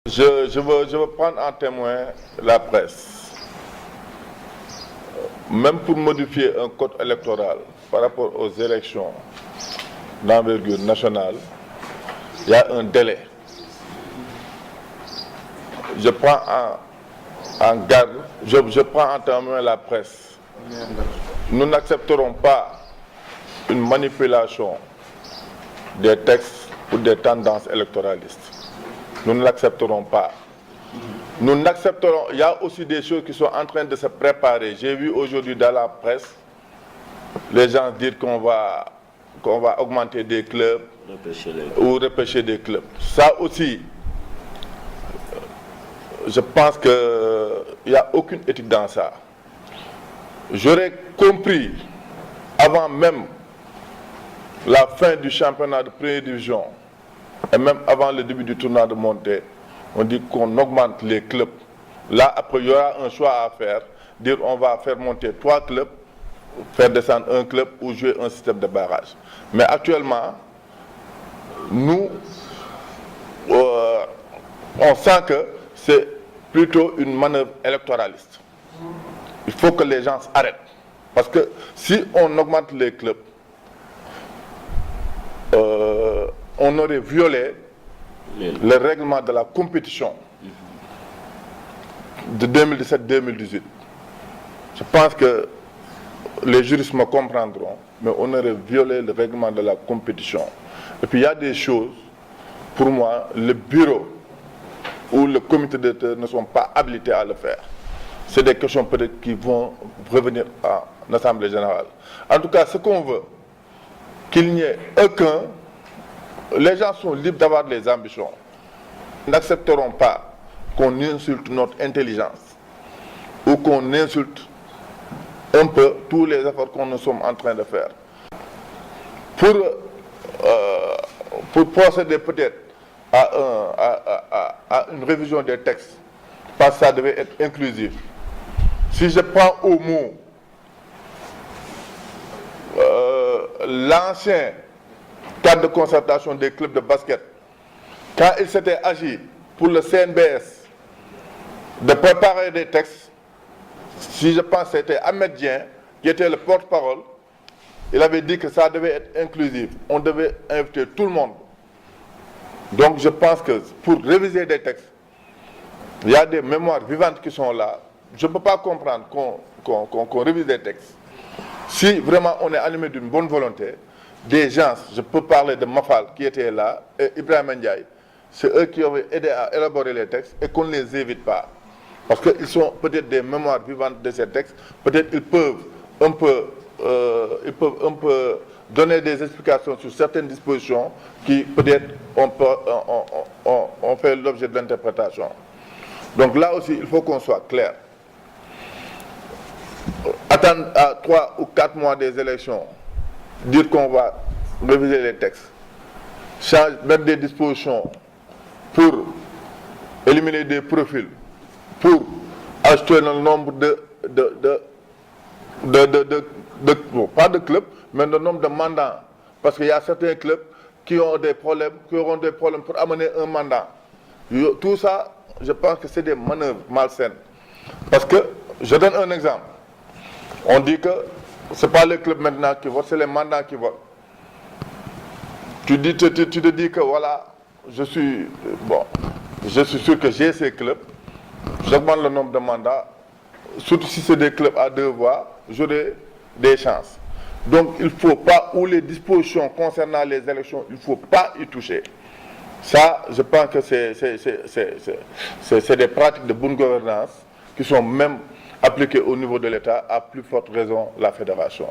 Je veux prendre en témoin la presse. Même pour modifier un code électoral par rapport aux élections d'envergure nationale, il y a un délai. Je prends en garde, je prends en témoin la presse. Nous n'accepterons pas une manipulation des textes ou des tendances électoralistes. Nous ne l'accepterons pas. Nous n'accepterons, il y a aussi des choses qui sont en train de se préparer. J'ai vu aujourd'hui dans la presse les gens dire qu'on va augmenter des clubs ou repêcher des clubs. Ça aussi, je pense qu'il n'y a aucune éthique dans ça. J'aurais compris avant même la fin du championnat de première division et même avant le début du tournoi de montée, on dit qu'on augmente les clubs. Là, après, il y aura un choix à faire, dire on va faire monter 3 clubs, faire descendre un club ou jouer un système de barrage. Mais actuellement, nous, on sent que c'est plutôt une manœuvre électoraliste. Il faut que les gens arrêtent. Parce que si on augmente les clubs, on aurait violé le règlement de la compétition de 2017-2018. Je pense que les juristes me comprendront, mais on aurait violé le règlement de la compétition. Et puis il y a des choses, pour moi, le bureau ou le comité directeur ne sont pas habilités à le faire. C'est des questions peut-être qui vont revenir à l'Assemblée générale. En tout cas, ce qu'on veut, qu'il n'y ait aucun... Les gens sont libres d'avoir des ambitions. Nous n'accepterons pas qu'on insulte notre intelligence ou qu'on insulte un peu tous les efforts que nous sommes en train de faire. Pour procéder peut-être à une révision des textes, parce que ça devait être inclusif. Si je prends au mot l'ancien cadre de concertation des clubs de basket, quand il s'était agi pour le CNBS de préparer des textes, si je pense que c'était Ahmed Dien qui était le porte-parole, il avait dit que ça devait être inclusif. On devait inviter tout le monde. Donc je pense que pour réviser des textes, il y a des mémoires vivantes qui sont là. Je ne peux pas comprendre qu'on révise des textes. Si vraiment on est animé d'une bonne volonté, des gens, je peux parler de Mafal qui était là, et Ibrahim Ndiaye, c'est eux qui avaient aidé à élaborer les textes et qu'on ne les évite pas. Parce qu'ils sont peut-être des mémoires vivantes de ces textes, peut-être ils peuvent un peu donner des explications sur certaines dispositions qui peut-être ont fait l'objet de l'interprétation. Donc là aussi, il faut qu'on soit clair. Attendre à 3 ou 4 mois des élections, dire qu'on va réviser les textes, mettre des dispositions pour éliminer des profils, pour ajouter le nombre pas de clubs, mais le nombre de mandats. Parce qu'il y a certains clubs qui auront des problèmes pour amener un mandat. Tout ça, je pense que c'est des manœuvres malsaines. Parce que, je donne un exemple. On dit que ce n'est pas les clubs maintenant qui votent, c'est les mandats qui votent. Tu te dis que voilà, je suis sûr que j'ai ces clubs, j'augmente le nombre de mandats, surtout si c'est des clubs à 2 voix, j'aurai des chances. Donc il ne faut pas, ou les dispositions concernant les élections, il ne faut pas y toucher. Ça, je pense que c'est des pratiques de bonne gouvernance qui sont même appliquées au niveau de l'État, à plus forte raison la fédération.